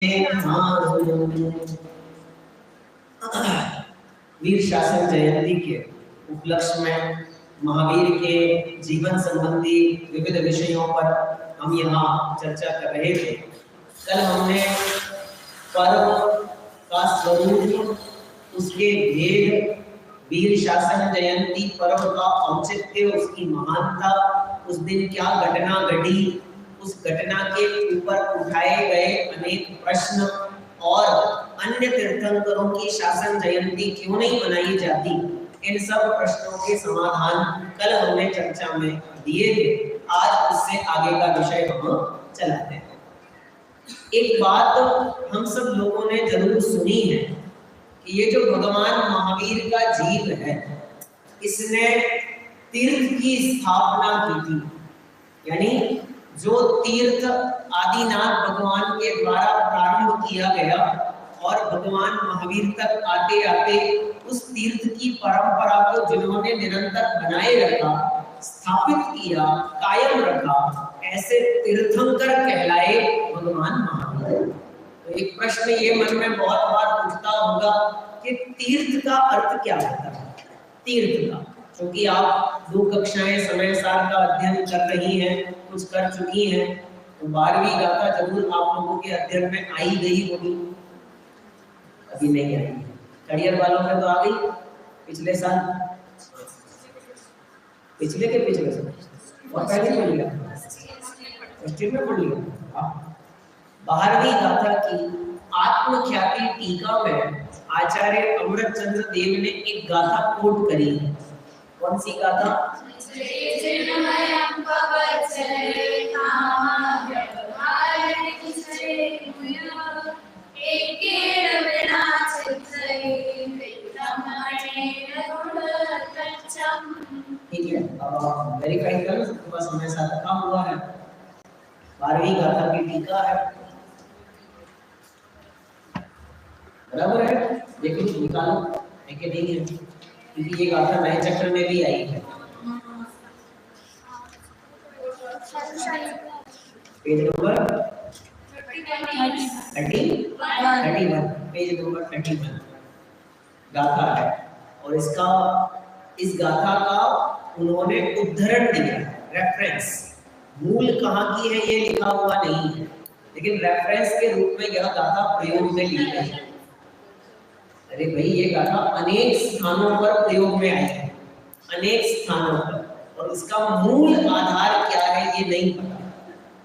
वीर शासन जयंती के उपलक्ष्य में महावीर के जीवन संबंधी विविध विषयों पर हम यहाँ चर्चा कर रहे थे। कल हमने पर्व का स्वरूप, उसके भेद, वीर शासन जयंती पर्व का औचित्य, उसकी महानता, उस दिन क्या घटना घटी, उस घटना के ऊपर उठाए गए अनेक प्रश्न और अन्य तीर्थंकरों की शासन जयंती क्यों नहीं मनाई जाती, इन सब प्रश्नों के समाधान कल हमने चर्चा में दिए थे। आज उससे आगे का विषय हम चलाते हैं। एक बात हम सब लोगों ने जरूर सुनी है कि ये जो भगवान महावीर का जीव है, इसने तीर्थ की स्थापना की थी। यानी जो तीर्थ आदिनाथ भगवान के द्वारा प्रारंभ किया गया और भगवान महावीर तक आते आते उस तीर्थ की परंपरा को जिन्होंने निरंतर बनाए रखा, स्थापित किया, कायम रखा, ऐसे तीर्थंकर कहलाए भगवान महावीर। तो एक प्रश्न ये मन में बहुत बार उठता होगा कि तीर्थ का अर्थ क्या होता है। तीर्थ का, क्योंकि आप 2 कक्षाएं समय सार का अध्ययन कर रही हैं, कुछ कर चुकी हैं, तो 12वीं गाथा जरूर आप लोगों के अध्ययन में आई गई होगी। अभी नहीं आई, करियर वालों में तो आ गई पिछले साल, पिछले साल और पहले पढ़ लिया, में पढ़ लिया। 12वीं गाथा की आत्मख्याति टीका में आचार्य अमृत चंद्र देव ने एक गाथा कोट करी है। कौन सी गाथा? ठीक है, अब वेरीफाई कर लो, सबके पास समय साथ रखा हुआ है। 12वीं गाथा की टीका है, बराबर है? देखो निकालो, है कि नहीं है? क्योंकि ये गाथा नए चक्र में भी आई है। पेज नंबर 31, पेज नंबर 31 गाथा है। और इस गाथा का उन्होंने उद्धरण दिया, रेफरेंस। मूल कहाँ की है ये लिखा हुआ नहीं है, लेकिन रेफरेंस के रूप में यह गाथा प्रयोग में ली गई है। अरे भाई, ये गाथा अनेक स्थानों पर प्रयोग में आई है, अनेक स्थानों पर, और इसका मूल आधार क्या है ये नहीं पता।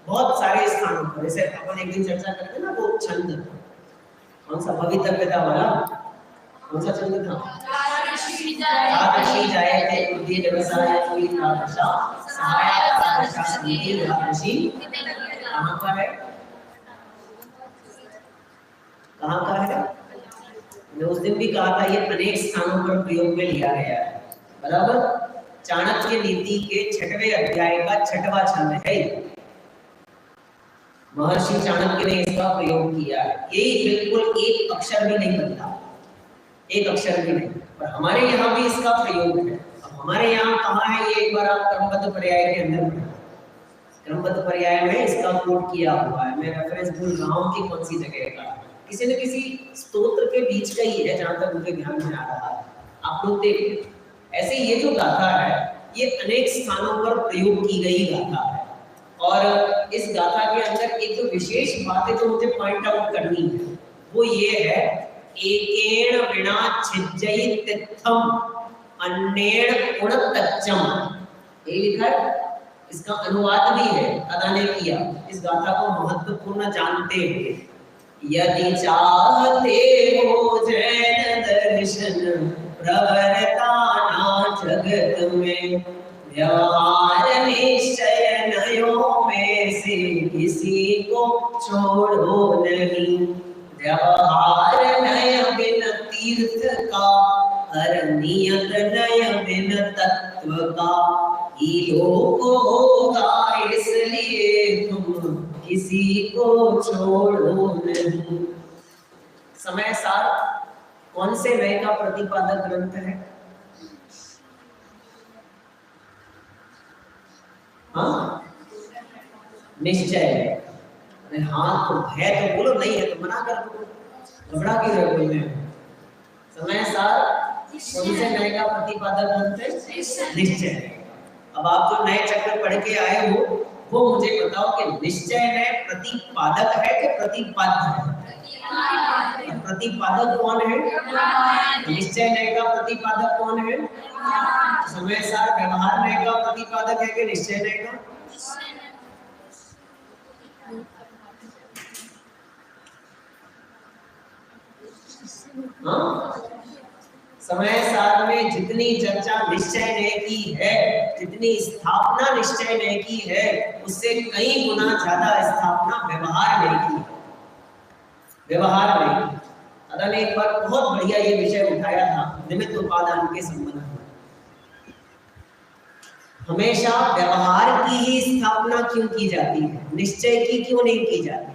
बहुत सारे स्थानों पर, जैसे अपन एक दिन चर्चा करते ना, वो छंद, कौन सा भवितव्यता वाला, कौन सा छंद था? जायते बुद्धि व्यवसाय कोई तादृशा सहाय तादृशा संधि राशि। कहां का है? कहां का है? मैं उस दिन भी कहा था, ये अनेक स्थानों पर प्रयोग में लिया गया है, बराबर। चाणक्य नीति के 6वें अध्याय का 6वां छंद है। महर्षि चाणक्य ने इसका प्रयोग किया है। ये बिल्कुल एक अक्षर भी नहीं बदला, एक अक्षर भी नहीं, पर हमारे यहाँ भी इसका प्रयोग है। अब हमारे यहाँ कहाँ है ये, एक बार आप क्रमबद्ध पर्याय के अंदर पढ़ें। क्रमबद्ध पर्याय में इसका कोट किया हुआ है। मैं रेफरेंस भूल रहा हूँ कि कौन सी जगह का, किसी न किसी स्तोत्र के बीच का ही है, जहां तक मुझे ध्यान में आ रहा है। आप लोग देखिए, ऐसे ये जो गाथा है, ये अनेक स्थानों पर प्रयोग की गई गाथा है। और इस गाथा के अंदर एक जो विशेष बात है जो मुझे पॉइंट आउट करनी है, वो ये है, एकेण विना छिज्जयि तीर्थम अन्येण गुणतच्चम। ये लिखा है, इसका अनुवाद भी है, अदा ने किया। इस गाथा को महत्वपूर्ण जानते हुए, यदि चाहते हो जैन दर्शन प्रवरता जगत में, व्यवहार निश्चय नयों में से किसी को छोड़ो नहीं। व्यवहार नय बिन तीर्थ का, हर नियत नय बिन तत्व का, लोक होगा इसलिए तुम किसी को छोड़ो नहीं। समय सार कौन से नए का प्रतिपादक ग्रंथ है? हाँ, निश्चय। हाँ तो है तो बोलो, नहीं है तो मना कर दो, घबरा क्यों रहे बोलने में। समय सार कौन से नए का प्रतिपादक बनते? निश्चय। अब आप जो नए चक्र पढ़ के आए हो वो मुझे बताओ कि निश्चय में प्रतिपादक है कि प्रतिपाद्य है? प्रतिपादक कौन है? निश्चय नए का प्रतिपादक कौन है? समय सार व्यवहार नए का प्रतिपादक है कि निश्चय नए का? हाँ, समय सार में जितनी चर्चा निश्चय ने की है, जितनी स्थापना निश्चय ने की है, उससे कई गुना ज्यादा स्थापना व्यवहार ने की। व्यवहार ने अदा ने एक बार बहुत बढ़िया ये विषय उठाया था निमित्त उपादान के संबंध में। हमेशा व्यवहार की ही स्थापना क्यों की जाती है, निश्चय की क्यों नहीं की जाती?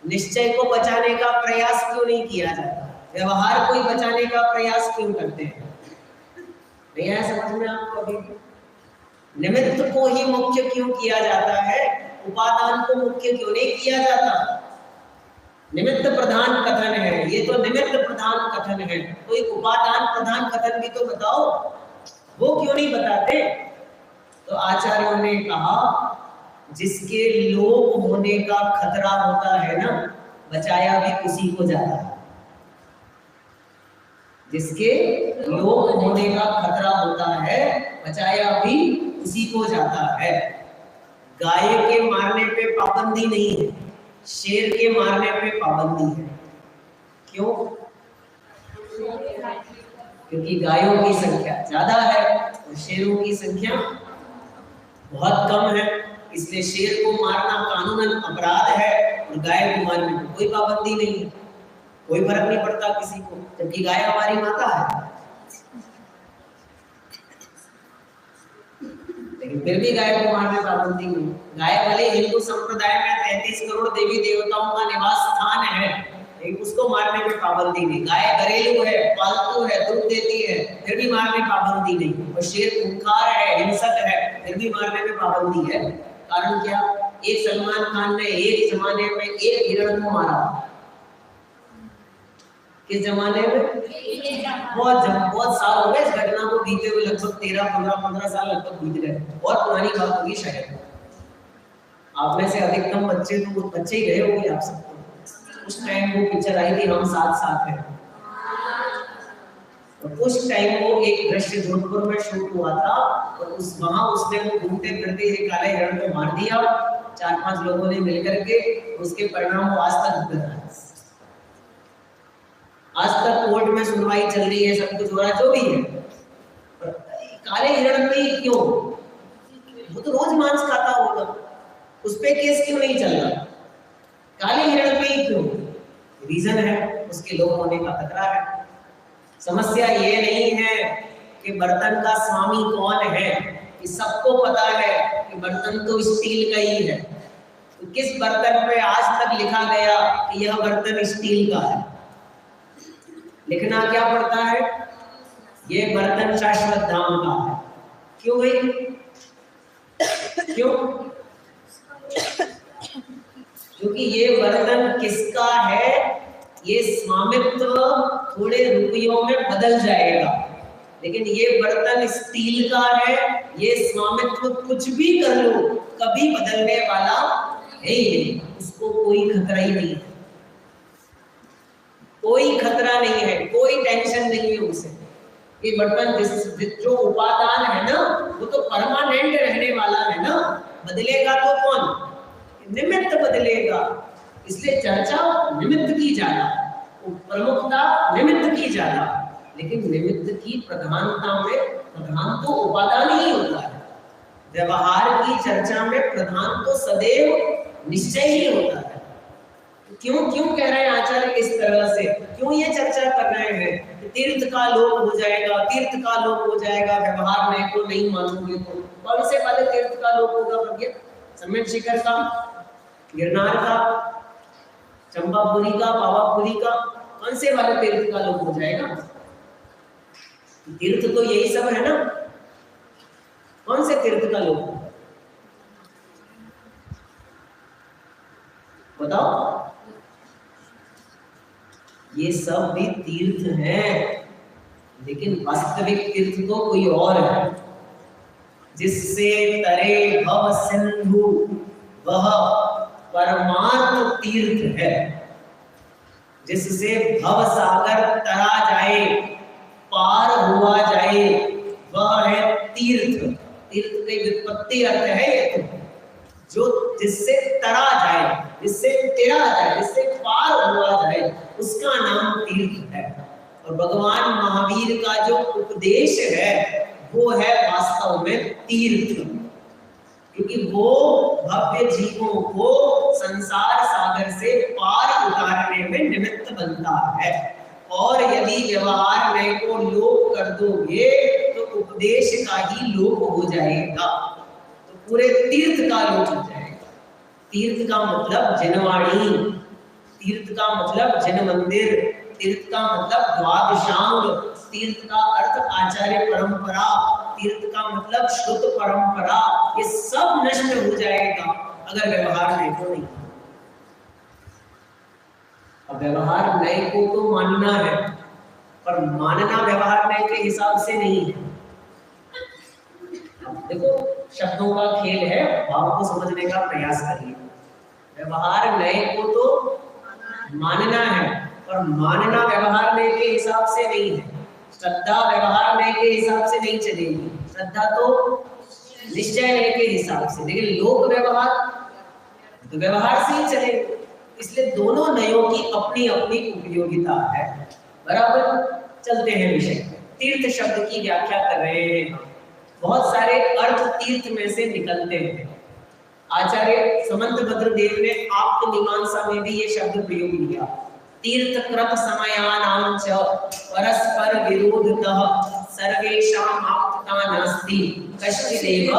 निश्चय को बचाने का प्रयास क्यों नहीं किया जाता? व्यवहार को ही बचाने का प्रयास क्यों करते हैं? नहीं है समझ में आपको? अभी निमित्त को ही मुख्य क्यों किया जाता है, उपादान को मुख्य क्यों नहीं किया जाता? निमित्त प्रधान कथन है, ये तो निमित्त प्रधान कथन है, तो एक उपादान प्रधान कथन भी तो बताओ, वो क्यों नहीं बताते? तो आचार्यों ने कहा जिसके लोप होने का खतरा होता है ना, बचाया भी उसी को जाता है। जिसके लोप होने का खतरा होता है बचाया भी उसी को जाता है। गाय के मारने पे पाबंदी नहीं है, शेर के मारने पे पाबंदी है। क्यों? क्योंकि गायों की संख्या ज्यादा है और शेरों की संख्या बहुत कम है, इसलिए शेर को मारना कानूनन अपराध है और गाय को मारने पे कोई पाबंदी नहीं है, कोई फर्क नहीं पड़ता किसी को, जबकि गाय हमारी माता है। लेकिन फिर भी गाय को मारने पाबंदी नहीं। गाय भले हिंदू संप्रदाय में 33 करोड़ देवी देवताओं का निवास स्थान है, लेकिन उसको मारने में पाबंदी नहीं। गाय घरेलू है, पालतू है, दूध देती है, फिर भी मारने पाबंदी नहीं। और शेर खूंखार है, हिंसक है, फिर भी मारने में पाबंदी है। कारण क्या? एक सलमान खान ने एक जमाने में एक हिरण को मारा। किस जमाने में? बहुत साल हो गए इस घटना को बीते हुए, लगभग 13-15 साल लगभग बीत गए, और पुरानी बात होगी शायद। आप में से अधिकतम बच्चे तो बच्चे ही गए होंगे आप सबको। उस टाइम वो पिक्चर आई थी हम साथ साथ हैं, और उस टाइम वो एक दृश्य जोधपुर में शूट हुआ था, और वहां उसने वो घूमते फिरते एक काले हिरण को मार दिया 4-5 लोगों ने मिलकर के। उसके परिणाम वो आज तक भुगत रहा है। आज तक कोर्ट में सुनवाई चल रही है, सब कुछ हो रहा है, जो भी है। काले हिरण पे क्यों? वो तो रोज मांस खाता होगा, उस पे केस क्यों नहीं चल रहा? काले हिरण पे क्यों? रीजन है उसके लोप होने का खतरा है। समस्या ये नहीं है कि बर्तन का स्वामी कौन है, कि सबको पता है कि बर्तन तो स्टील का ही है। तो किस बर्तन पे आज तक लिखा गया कि यह बर्तन स्टील का है? लिखना क्या पड़ता है? ये बर्तन शाश्वत धाम का है। क्यों भाई? क्यों? क्योंकि ये बर्तन किसका है, ये स्वामित्व थोड़े रुपयों में बदल जाएगा, लेकिन ये बर्तन स्टील का है, ये स्वामित्व कुछ भी कर लो कभी बदलने वाला है ही नहीं, उसको कोई खतरा ही नहीं है। कोई खतरा नहीं है, कोई टेंशन नहीं है उसे। ये बर्तन जो उपादान है ना, वो तो परमानेंट रहने वाला है ना, बदलेगा तो कौन? निमित्त बदलेगा। इसलिए चर्चा निमित्त की ज्यादा, प्रमुखता निमित्त की ज्यादा, लेकिन निमित्त की प्रधानता में प्रधान तो उपादान ही होता है। व्यवहार की चर्चा में प्रधान तो सदैव निश्चय ही होता है। क्यों कह रहे हैं आचार्य इस तरह से? क्यों ये चर्चा कर रहे हैं कि तीर्थ का लोप हो जाएगा, तीर्थ का लोप हो जाएगा, व्यवहार में को नहीं मानोगे तो? कौन से वाले तीर्थ का लोप होगा भैया? सम्यक शिखर का, गिरनार का, चंपापुरी का, पावापुरी का, कौन से वाले तीर्थ का लोप हो जाएगा? तीर्थ तो यही सब है ना, कौन से तीर्थ का लोप? बताओ, ये सब भी तीर्थ हैं, लेकिन वास्तविक तीर्थ तो कोई और है। जिससे तरे भव सिंधु वह परमात्म तीर्थ है। जिससे भव सागर तरा जाए, पार हुआ जाए, वह है तीर्थ। तीर्थ की व्युत्पत्ति अर्थ है ये तो, जो जिससे तरा जाए, जिससे तेरा जाए, जिससे पार हुआ जाए, उसका नाम तीर्थ है। और भगवान महावीर का जो उपदेश है वो है वास्तव में तीर्थ, क्योंकि वो भव्य जीवों को संसार सागर से पार उतारने में निमित्त बनता है। और यदि व्यवहार नए को लोप कर दोगे तो उपदेश का ही लोप हो जाएगा, तो पूरे तीर्थ का लोप हो जाएगा। तीर्थ का मतलब जिनवाणी, तीर्थ का मतलब जिन मंदिर, तीर्थ का मतलब द्वादशांग, तीर्थ का अर्थ आचार्य परंपरा, तीर्थ का मतलब शुद्ध परंपरा, ये सब नष्ट हो जाएगा अगर व्यवहार नए को नहीं। अब व्यवहार नए को तो मानना है, पर मानना व्यवहार नए के हिसाब से नहीं है। अब देखो, शब्दों का खेल है, भाव को समझने का प्रयास करिए। व्यवहार नए को तो मानना है, पर मानना व्यवहार नए के हिसाब से नहीं है। श्रद्धा व्यवहार नए के हिसाब से नहीं चलेगी, श्रद्धा तो निश्चय नए के हिसाब से, लेकिन लोक व्यवहार तो व्यवहार से ही चलेगा। इसलिए दोनों नयों की अपनी अपनी उपयोगिता है। बराबर, चलते हैं विषय। तीर्थ शब्द की व्याख्या कर रहे हैं। बहुत सारे अर्थ तीर्थ में से निकलते हैं। आचार्य समंतभद्र देव ने आप्त मीमांसा में भी ये शब्द प्रयोग किया। तीर्थ कृत समयानां च परस्पर विरोधतः सर्वेषां आप्तता नास्ति कश्चिदेव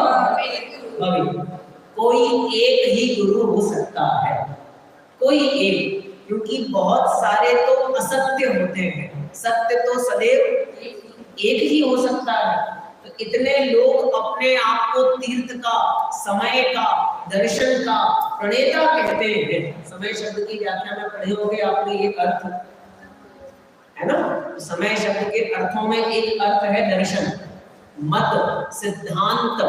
भवेत्। कोई एक ही गुरु हो सकता है, कोई एक, क्योंकि बहुत सारे तो असत्य होते हैं, सत्य तो सदैव एक ही हो सकता है। तो इतने लोग अपने आप को तीर्थ का, समय का, दर्शन का प्रणेता कहते हैं। समय शब्द की व्याख्या में पढ़े होंगे आपने, ये अर्थ है ना। समय शब्द के अर्थों में एक अर्थ है दर्शन, मत, सिद्धांत,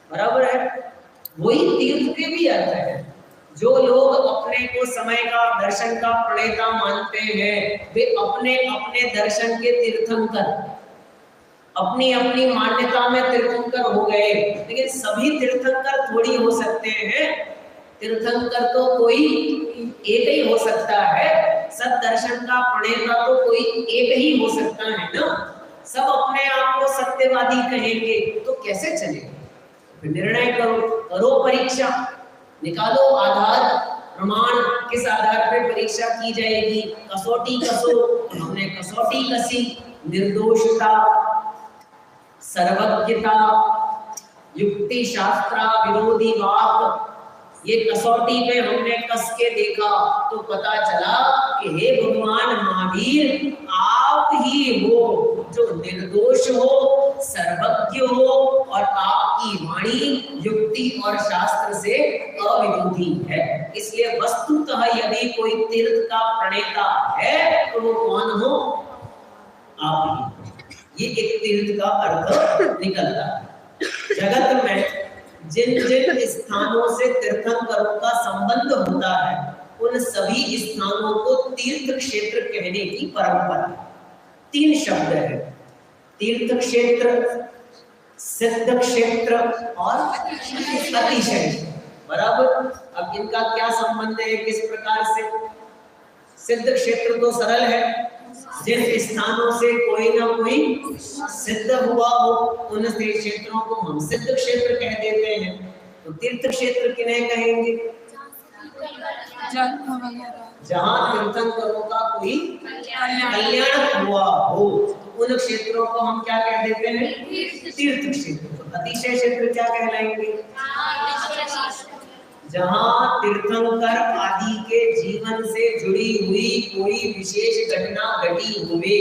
बराबर है। वही तीर्थ के भी अर्थ है। जो लोग अपने को समय का, दर्शन का प्रणेता मानते हैं, वे अपने अपने दर्शन के तीर्थंकर, अपनी अपनी मान्यता में तीर्थंकर हो गए। लेकिन सभी तीर्थंकर थोड़ी हो सकते हैं। तीर्थंकर तो कोई एक ही हो सकता है। सत दर्शन का प्रणेता तो कोई एक ही हो सकता है ना। सब अपने आप को सत्यवादी कहेंगे तो कैसे चलेगा? निर्णय करो, करो परीक्षा, निकालो आधार, प्रमाण, किस आधार पर परीक्षा की जाएगी। कसौटी कसो, हमने कसौटी कसी। निर्दोषता, सर्वज्ञता, युक्ति शास्त्रा विरोधी वाक, ये कसौटी पे हमने कस के देखा तो पता चला कि हे भगवान महावीर, आप ही हो जो निर्दोष हो, सर्वज्ञ हो, और आपकी वाणी युक्ति और शास्त्र से अविरोधी है। इसलिए वस्तुतः यदि कोई तीर्थ का प्रणेता है तो वो कौन हो? आप ही। ये एक तीर्थ का अर्थ निकलता है। जगत में जिन जिन स्थानों से तीर्थंकरों का संबंध होता है, उन सभी स्थानों को तीर्थ क्षेत्र कहने की परंपरा है। 3 शब्द है, तीर्थ क्षेत्र, सिद्ध क्षेत्र और अतिशय। बराबर। अब इनका क्या संबंध है, किस प्रकार से? सिद्ध क्षेत्र तो सरल है, जिन स्थानों से कोई ना कोई सिद्ध हुआ हो, उन क्षेत्रों को हम सिद्ध क्षेत्र कह देते हैं। तो तीर्थ क्षेत्र किन्हें कहेंगे? जहाँ तीर्थंकरों का कोई कल्याण हुआ हो, उन क्षेत्रों को हम क्या कह देते हैं? तीर्थ क्षेत्र। तो अतिशय क्षेत्र क्या कहलाएंगे? जहाँ तीर्थंकर आदि के जीवन से जुड़ी हुई कोई विशेष घटना घटी हुए,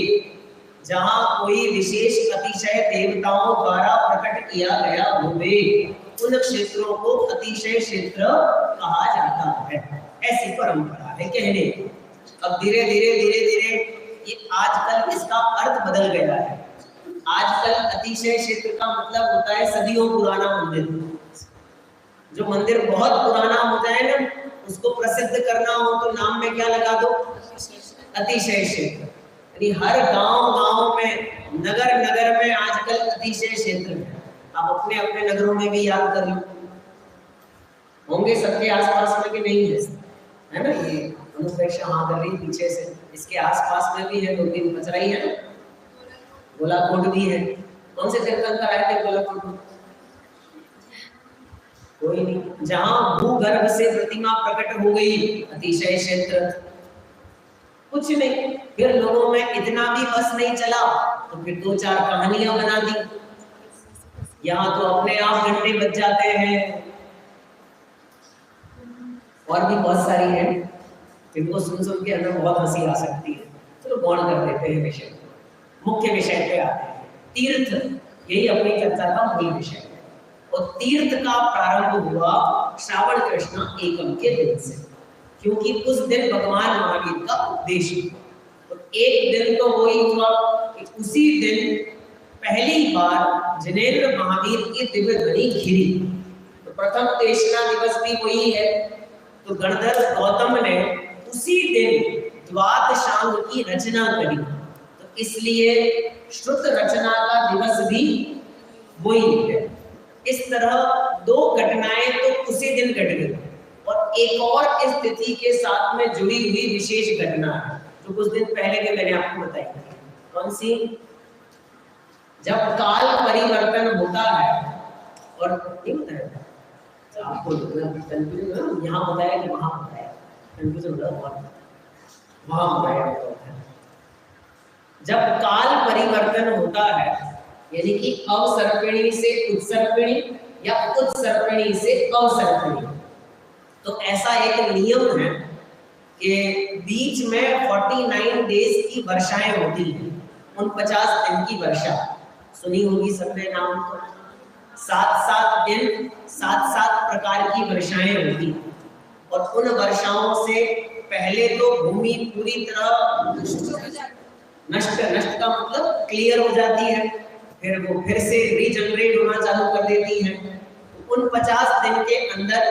जहाँ कोई विशेष अतिशय देवताओं द्वारा प्रकट किया गया हुए, उन क्षेत्रों को अतिशय क्षेत्र कहा जाता है। ऐसी परंपरा है कहने की। अब धीरे धीरे ये आजकल इसका अर्थ बदल गया है। आजकल अतिशय क्षेत्र का मतलब होता है सदियों पुराना मंदिर। जो मंदिर बहुत पुराना हो जाए ना, उसको प्रसिद्ध करना हो तो नाम में क्या लगा दो, अतिशय क्षेत्र। यानी हर गांव में, नगर नगर में आजकल अतिशय क्षेत्र है। आप अपने अपने नगरों में भी याद कर लो, होंगे सबके आसपास में कि नहीं है ना। ये अनुप्रेक्षा हाँ कर रही पीछे से, इसके आसपास में भी है, 2-3 पचराई है ना, गोलाकोट भी है। कौन से तीर्थंकर आए थे गोलाकोट में? कोई नहीं। जहां भूगर्भ से प्रतिमा प्रकट हो गई, अतिशय क्षेत्र। कुछ नहीं, फिर लोगों में इतना भी बस नहीं चला तो फिर 2-4 कहानियां बना दी। यहाँ तो अपने आप घंटे बज जाते हैं, और भी बहुत सारी है जिनको सुन के हमें बहुत हंसी आ सकती है। चलो गौर कर देते हैं विषय, मुख्य विषय पे आते हैं। तीर्थ, यही अपनी चर्चा का मूल विषय है। और तीर्थ का प्रारंभ हुआ श्रावण कृष्ण एकम के दिन से, क्योंकि उस दिन भगवान महावीर का उपदेश हुआ। तो एक दिन तो वही हुआ कि उसी दिन पहली बार जिनेंद्र महावीर की दिव्य ध्वनि घिरी। तो प्रथम तेषणा दिवस भी वही है। तो गणधर गौतम ने उसी दिन द्वादशांग की रचना करी, तो इसलिए श्रुत रचना का दिवस भी वही है। इस तरह 2 घटनाएं तो उसी दिन घट गई, और एक और इस तिथि के साथ में जुड़ी हुई विशेष घटना है जो कुछ दिन पहले भी मैंने आपको बताई। कौन सी? जब काल परिवर्तन होता है, और ये बताया आपको कंफ्यूजन यहाँ बताया कि वहां बताया, कंफ्यूजन हो रहा है, वहां बताया। जब काल परिवर्तन होता है, यानी कि अवसर्पिणी से उत्सर्पिणी या उत्सर्पिणी से अवसर्पिणी, तो ऐसा एक नियम है कि बीच में 49 डेज की वर्षाएं होती हैं। 49 दिन की वर्षा सुनी होगी सबने नाम तो। 7-7 दिन 7-7 प्रकार की वर्षाएं होती, और उन वर्षाओं से पहले तो भूमि पूरी तरह नष्ट का मतलब क्लियर हो जाती है, फिर वो फिर से रीजनरेट होना चालू कर देती है। उन 50 दिन के अंदर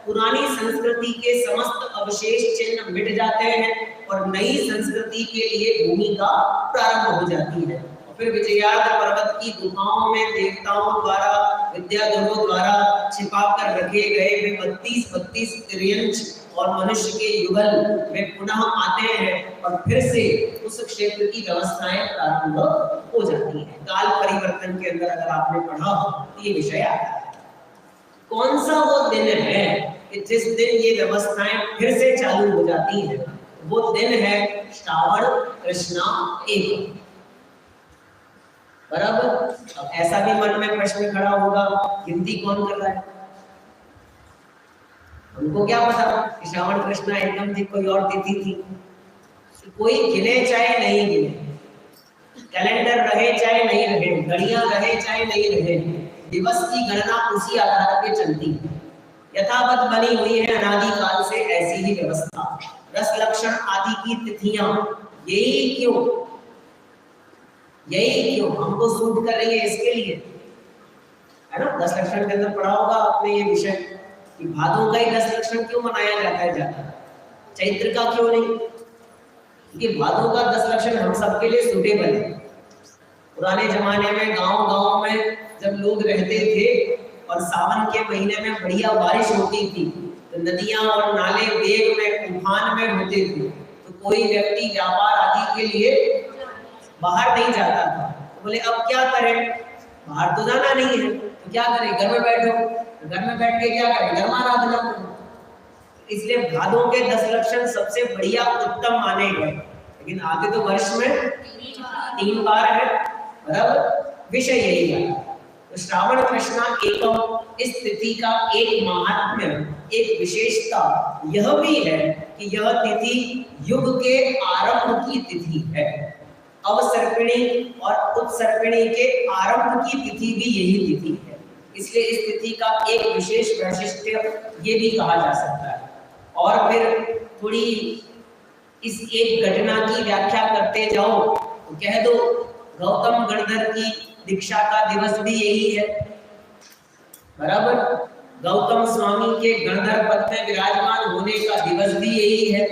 पुरानी संस्कृति के समस्त अवशेष चिन्ह मिट जाते हैं और नई संस्कृति के लिए भूमि का प्रारंभ हो जाती है। फिर विजयार्थ पर्वत की गुफाओं में देवताओं द्वारा, विद्याधरों द्वारा छिपा कर रखे गए वे 32 त्रियंश और मनुष्य के युगल वे पुनः आते हैं, और फिर से उस क्षेत्र की व्यवस्थाएं प्रारंभ हो जाती हैं। काल परिवर्तन के अंदर अगर आपने पढ़ा तो ये विषय आता है। कौन सा वो दिन है कि जिस दिन ये व्यवस्थाएं फिर से चालू हो जाती हैं? वो दिन है श्रावण कृष्णा एकम। बराबर। अब ऐसा भी मन में प्रश्न खड़ा होगा, गिनती कौन कर रहा है? हमको क्या पता कि श्रावण कृष्णा एकदम थी, कोई और तिथि थी। कोई गिने चाहे नहीं गिने, कैलेंडर रहे चाहे नहीं रहे, घड़ियां रहे चाहे नहीं रहे, दिवस की गणना उसी आधार पे चलती है। यथावत बनी हुई है अनादि काल से ऐसी ही व्यवस्था। रस लक्षण आदि की तिथियां यही क्यों हमको सूट कर रही है, इसके लिए है ना। 10 लक्षण के अंदर पढ़ा होगा आपने ये विषय कि भादों का ही 10 लक्षण क्यों मनाया जाता है ज्यादा, चैत्र का क्यों नहीं? क्योंकि भादों का 10 लक्षण हम सबके लिए सूटेबल है। पुराने जमाने में गांव में जब लोग रहते थे और सावन के महीने में बढ़िया बारिश होती थी, तो नदियां और नाले वेग में उफान में होते थे, तो कोई व्यक्ति व्यापार आदि के लिए बाहर नहीं जाता था। तो बोले अब क्या करें, बाहर तो जाना नहीं है, तो क्या करें, घर में बैठो। तो घर में बैठ के क्या करें, धर्माराधना करो। इसलिए भादों के 10 लक्षण सबसे बढ़िया उत्तम माने गए। लेकिन आगे तो वर्ष में 3 बार है, बराबर। विषय यही है। तो श्रावण कृष्णा एकम इस तिथि का एक महात्म्य, एक विशेषता यह भी है कि यह तिथि युग के आरंभ की तिथि है। अवसर्पिणी और उत्सर्पिणी के आरंभ की तिथि भी यही तिथि है। इसलिए इस तिथि का एक विशेष वैशिष्ट्य ये भी कहा जा सकता है। और फिर थोड़ी इस एक घटना की व्याख्या करते जाओ तो कह दो गौतम गणधर की दीक्षा का दिवस भी यही है, बराबर। गौतम स्वामी के गणधर पद में विराजमान होने का दिवस भी यही है,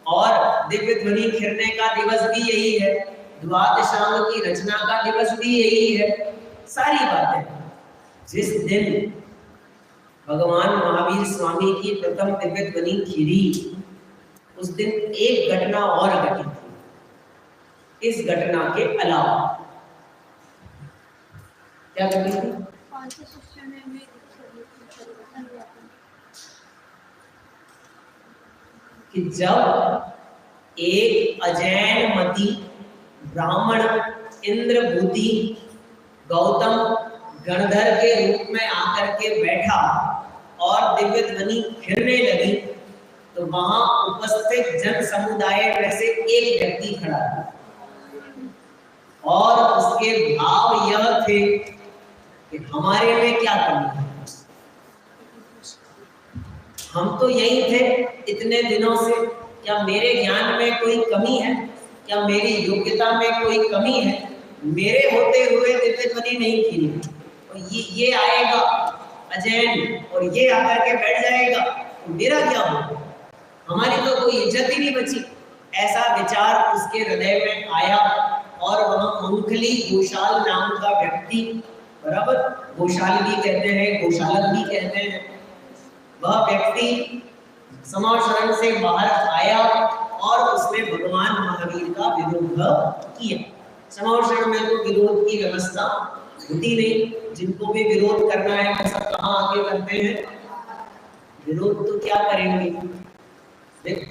और दिव्य ध्वनि खिरने का दिवस भी यही है, द्वादशांग की रचना का दिवस भी यही है। सारी बातें जिस दिन भगवान महावीर स्वामी की प्रथम दिव्य ध्वनि खिरी, उस दिन एक घटना और घटी थी। इस घटना के अलावा क्या घटी थी? कि जब एक अजैन मती ब्राह्मण इंद्रभूति गौतम गणधर के रूप में आकर के बैठा और दिव्य ध्वनि खिरने लगी, तो वहां उपस्थित जन समुदाय में से एक व्यक्ति खड़ा था और उसके भाव यह थे कि हमारे में क्या कमी है, हम तो यही थे इतने दिनों से, क्या मेरे ज्ञान में कोई कमी है, क्या मेरी योग्यता में कोई कमी है, मेरे होते हुए दिव्य ध्वनि नहीं खिली, और ये आएगा अजैन और ये आकर के बैठ जाएगा, तो मेरा क्या होगा, हमारी तो कोई इज्जत ही नहीं बची। ऐसा विचार उसके हृदय में आया और वह मंखली गोशाल नाम का व्यक्ति, बराबर, गोशाल भी कहते हैं, गोशालक भी कहते हैं, वह व्यक्ति समाशरण से बाहर आया और उसने भगवान महावीर का विरोध किया। समाशरण में तो विरोध की व्यवस्था होती नहीं, जिनको भी विरोध करना है वो सब कहाँ आके करते हैं, विरोध तो क्या करेंगे,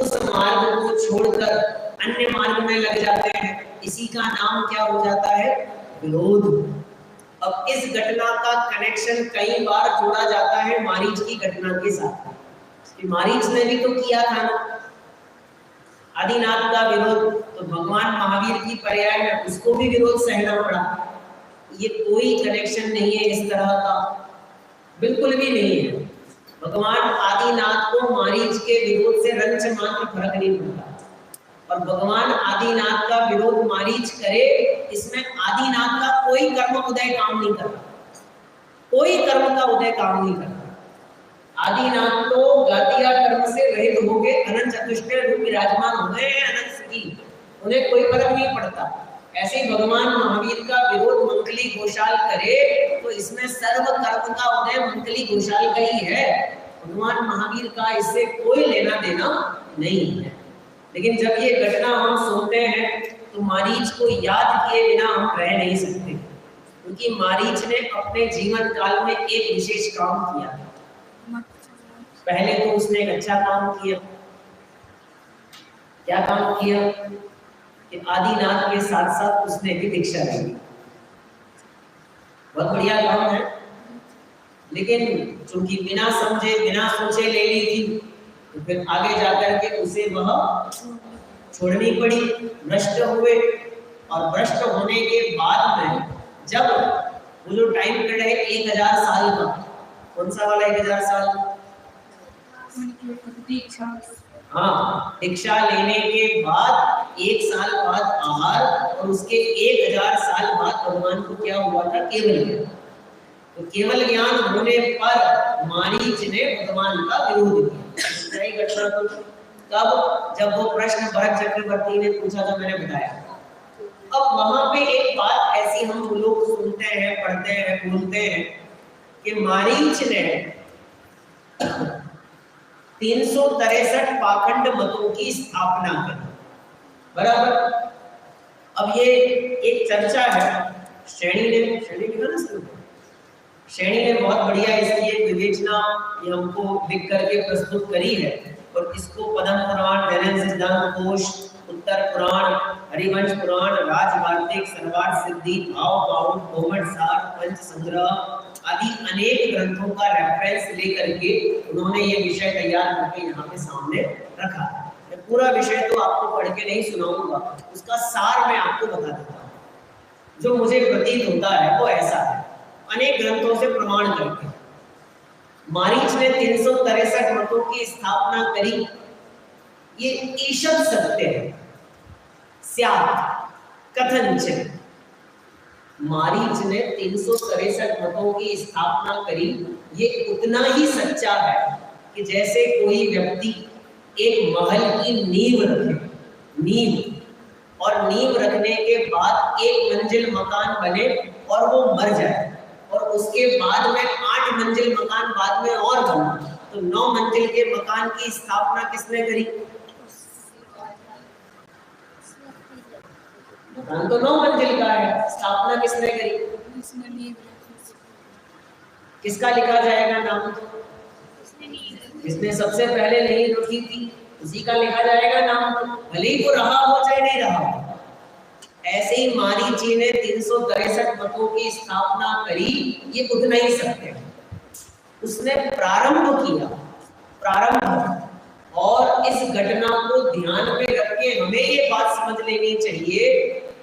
उस मार्ग को छोड़कर अन्य मार्ग में लग जाते हैं, इसी का नाम क्या हो जाता है, विरोध। अब इस घटना का कनेक्शन कई बार जोड़ा जाता है मारीच की घटना के साथ, कि मारीच ने भी तो किया था ना आदिनाथ का विरोध, तो भगवान महावीर की पर्याय में उसको भी विरोध सहना पड़ा। ये कोई कनेक्शन नहीं है इस तरह का, बिल्कुल भी नहीं है। भगवान आदिनाथ को मारीच के विरोध से रंच मात्र फर्क नहीं पड़ता, और भगवान आदिनाथ का विरोध मारीच करे, इसमें आदिनाथ का कोई कर्म उदय काम नहीं करता, कोई कर्म का उदय काम नहीं करता। आदिनाथ तो गातिया कर्म से रहित हो गए, अनंत चतुष्टय रूप विराजमान हो गए हैं अनंत की, उन्हें कोई फर्क नहीं पड़ता। ऐसे ही भगवान महावीर का विरोध मंकली घोषाल करे तो इसमें सर्व कर्म का उदय मंकली घोषाल का ही है, भगवान महावीर का इससे कोई लेना देना नहीं है। लेकिन जब ये घटना हम सुनते हैं तो मारीच को याद किए बिना हम रह नहीं सकते, क्योंकि मारीच ने अपने जीवन काल में एक विशेष काम किया। पहले तो उसने एक अच्छा काम किया। क्या काम किया कि आदिनाथ के साथ साथ उसने भी दीक्षा ली। बहुत बढ़िया काम है, लेकिन चूंकि बिना समझे बिना सोचे ले ली थी, तो फिर आगे जाकर के उसे वह छोड़नी पड़ी। भ्रष्ट हुए, और भ्रष्ट होने के बाद में जब वो जो टाइम पीरियड है 1000 साल का, कौन सा वाला 1000 साल, हाँ, दीक्षा लेने के बाद 1 साल बाद आहार, और उसके 1000 साल बाद भगवान को क्या हुआ था, केवल ज्ञान। तो केवल ज्ञान होने पर मारीच ने भगवान का विरोध किया। घटना तो तब जब वो प्रश्न भरत चक्रवर्ती ने पूछा था, मैंने बताया। अब वहां पे एक बात ऐसी हम लोग सुनते हैं, पढ़ते हैं, बोलते हैं कि मारीच ने 363 पाखंड मतों की स्थापना करी, बराबर। अब ये एक चर्चा है, श्रेणी ने बहुत बढ़िया इसकी एक विवेचना ये हमको लिख करके प्रस्तुत करी है, और इसको पद्म पुराण, वैनन सिद्धांत कोश, उत्तर पुराण, हरिवंश पुराण, राजवार्तिक, सर्वार्थ सिद्धि, भाव बाउल, कोमट सार, पंच संग्रह आदि अनेक ग्रंथों का रेफरेंस लेकर के उन्होंने ये विषय तैयार करके यहाँ पे सामने रखा। मैं पूरा विषय तो आपको पढ़ के नहीं सुनाऊंगा, उसका सार मैं आपको बता देता हूँ। जो मुझे प्रतीत होता है वो ऐसा है, अनेक ग्रंथों से प्रमाण करके मारीच ने 363 मतों की स्थापना करी, ये ईशद सत्य है। स्यात् कथनचित, मारीच ने 363 मतों की स्थापना करी, ये उतना ही सच्चा है कि जैसे कोई व्यक्ति एक महल की नींव रखे, नींव, और नींव रखने के बाद एक मंजिल मकान बने और वो मर जाए, और उसके बाद में 8 मंजिल मकान बाद में और बना, तो 9 मंजिल के मकान की स्थापना किसने करी? मकान तो 9 मंजिल का है, स्थापना किसने करी? किसका लिखा जाएगा नाम? जिसने सबसे पहले नींव रखी थी उसी का लिखा जाएगा नाम, भले ही वो रहा हो चाहे नहीं रहा हो। ऐसे ही मारीच जी ने 363 मतों की स्थापना करी, ये उतना ही सत्य है। उसने प्रारंभ किया, प्रारंभ, और इस घटना को ध्यान में रख के हमें ये बात समझ लेनी चाहिए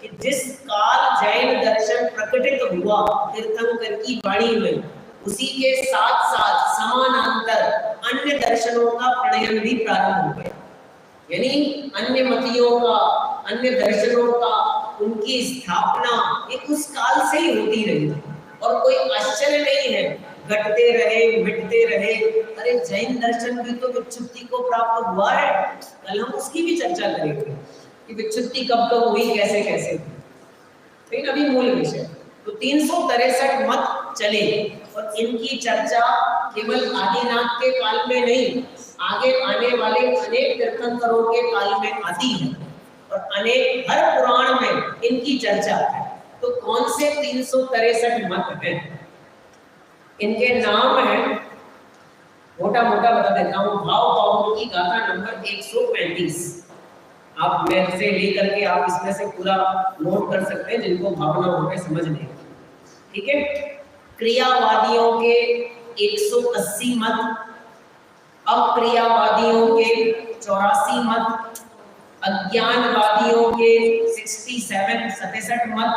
कि जिस काल जैन दर्शन प्रकटित हुआ तीर्थंकर की वाणी में, उसी के साथ साथ समानांतर अन्य दर्शनों का प्रणयन भी प्रारंभ हो गया। यानी अन्य मतियों का, अन्य दर्शनों का, उनकी स्थापना एक उस काल से ही होती रही, और कोई आश्चर्य नहीं है, घटते रहे, मिटते रहे। अरे जैन दर्शन भी तो विच्छुत्ति को प्राप्त हुआ है, कल हम उसकी भी चर्चा करेंगे कि विच्छुत्ति कब कब हुई, कैसे कैसे हुई। लेकिन अभी मूल विषय, तो 363 मत चले, और इनकी चर्चा केवल आदिनाथ के काल में नहीं, आगे आने वाले अनेक तीर्थंकरों के काल में आती है, और अनेक हर पुराण में इनकी चर्चा है। तो कौन से 363 मत हैं? इनके नाम है, मोटा मोटा बता देता हूँ। भाव भावों की गाथा नंबर 135, आप मेरे से लेकर के आप इसमें से पूरा नोट कर सकते हैं, जिनको भावनाओं में समझ नहीं, ठीक है। क्रियावादियों के 180 मत, अक्रियावादियों के 84 मत, अज्ञानवादियों के 67 मत,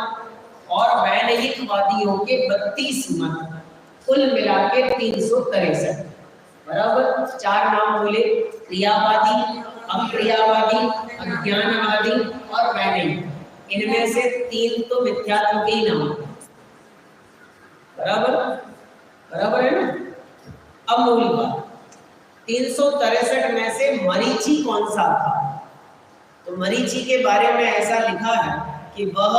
और वैनयिकवादियों के 32 मत, कुल मिला के 363। बराबर, 4 नाम बोले, क्रियावादी, अक्रियावादी, अज्ञानवादी और वैनयिक। इनमें से 3 तो मिथ्यात्व के ही नाम, बराबर, बराबर है ना। अब मूल बात, 363 में से मरीचि कौन सा था? तो मरीचि के बारे में ऐसा लिखा है कि वह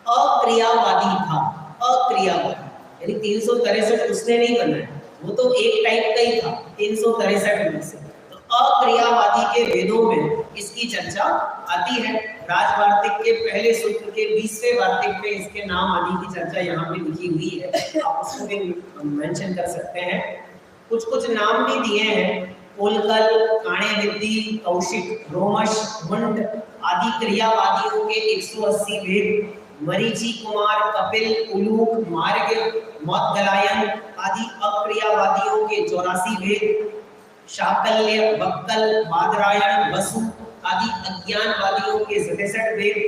अक्रियावादी था, अक्रियावादी, यानी 363 उसने नहीं बनाया, वो तो एक टाइप का ही था 363 में से। तो अक्रियावादी के वेदों में इसकी चर्चा आती है। राजवार्तिक के पहले सूत्र के 20वें वार्तिक में इसके नाम आदि की चर्चा यहाँ पे लिखी हुई है, आप उसको भी मेंशन कर सकते हैं। कुछ कुछ नाम भी दिए हैं, कोलकल, काणेविद्धि, कौशिक, रोमश, मुंड आदि क्रियावादियों के 180 वेद, मरीचि कुमार, कपिल, उलूक, मार्ग, मौद्गलायन आदि अक्रियावादियों के 84 वेद, शाकल्य, बक्कल, बादरायण, वसु आदि अज्ञानवादियों के 67 वेद,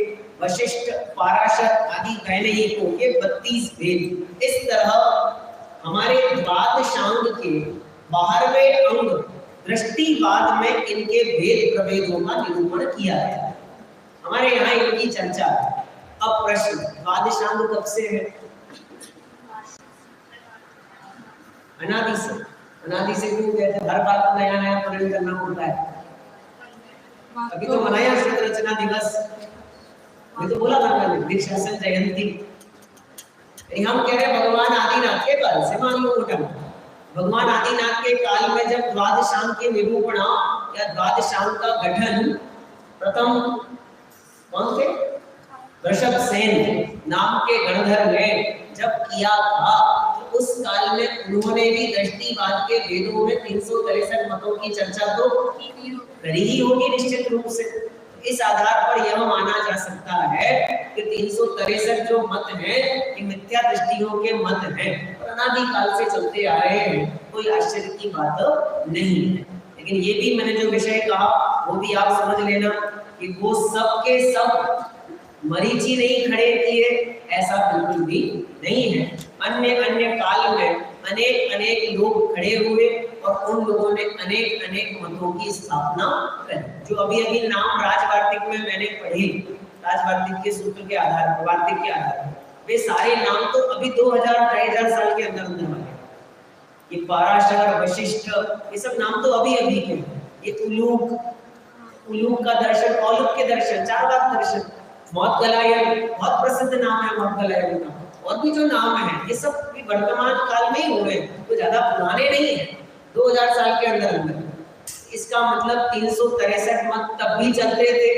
वशिष्ठ, पाराशर आदि वैनयिकों के 32 वेद। इस तरह हमारे द्वादशांग के 12वें अंग दृष्टिवाद में इनके भेद प्रभेदों का निरूपण किया है। हमारे यहाँ इनकी चर्चा है। अब प्रश्न, द्वादशांग कब से है? अनादि से। अनादि से क्यों कहते हैं? हर बार नया नया प्रण करना पड़ता है। अभी तो मनाया शब्द रचना दिवस, मैं तो बोला था मैंने, दीक्षासन जयंती। हम कह रहे भगवान आदिनाथ के काल से, मान लो मोटा, भगवान आदिनाथ के काल में जब द्वादशांग की निरूपणा या द्वादशांग का गठन प्रथम कौन थे? ऋषभ सेन नाम के गणधर ने जब किया था, तो उस काल में उन्होंने भी दृष्टिवाद के वेदों में 363 मतों की चर्चा तो करी ही होगी निश्चित रूप से। इस आधार पर यह माना जा सकता है कि 363 जो मत हैं ये मिथ्या दृष्टियों के मत हैं और अनादि काल से चलते आ रहे हैं, कोई आश्चर्य की बात नहीं है। लेकिन ये भी मैंने जो विषय कहा वो भी आप समझ लेना कि वो सब के सब मरीचि नहीं खड़े किए, ऐसा बिल्कुल भी नहीं है। अन्य अन्य काल में अनेक अनेक लोग खड़े हुए और उन लोगों ने अनेक अनेक मतों की स्थापना करी। जो अभी अभी नाम राजवार्तिक में मैंने पढ़े, राजवार्तिक के सूत्र के आधार पर, वार्तिक के आधार पर, वे सारे नाम तो अभी 2000-2500 साल के अंदर अंदर वाले। ये पराशर, वशिष्ठ, ये सब नाम तो अभी अभी के। ये उलूक का दर्शन, औलुक के दर्शन, चारवाक दर्शन, मौदगलायन, बहुत प्रसिद्ध नाम है मौदगलायन का। और भी जो नाम है ये सब भी वर्तमान काल में ही हो रहे हैं, तो ज्यादा पुराने नहीं है, 2000 साल के अंदर अंदर। इसका मतलब 363 मत तब भी चलते थे,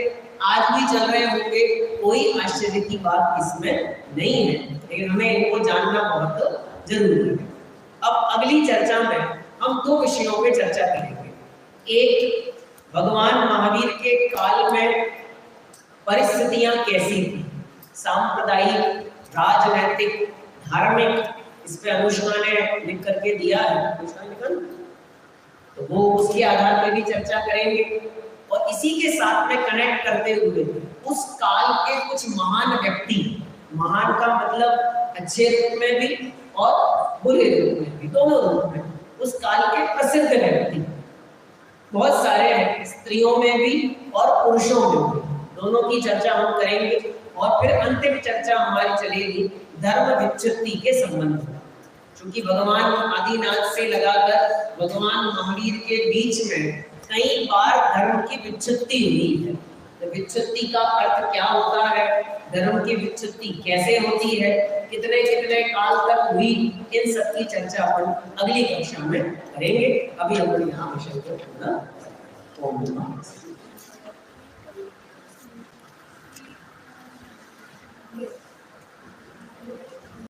आज भी चल रहे होंगे, कोई आश्चर्य की बात इसमें नहीं है, लेकिन हमें इनको जानना बहुत जरूरी है। अब अगली चर्चा में हम दो विषयों पे चर्चा करेंगे। एक, भगवान महावीर के काल में परिस्थितियां कैसी थी, सांप्रदायिक, राजनैतिक, धार्मिक, इस पे अनुष्का ने लिख करके दिया है, अनुष्का लिखन, तो वो उसके आधार पर भी चर्चा करेंगे। और इसी के साथ में कनेक्ट करते हुए उस काल के कुछ महान व्यक्ति, महान का मतलब अच्छे रूप में भी और बुरे रूप में भी, दोनों रूप में, उस काल के प्रसिद्ध व्यक्ति बहुत सारे हैं, स्त्रियों में भी और पुरुषों में भी, दोनों की चर्चा हम करेंगे। और फिर अंतिम चर्चा हमारी चलेगी धर्म विच्युति के संबंध में, क्योंकि भगवान आदिनाथ से लगाकर भगवान महावीर के बीच में कई बार धर्म की विच्युति हुई है। तो विच्युति का अर्थ क्या होता है, धर्म की विच्युति कैसे होती है, कितने कितने काल तक हुई, इन सब की चर्चा अपन अगली कक्षा में करेंगे। अभी हम यहाँ विषय को पूरा। ओम नमः।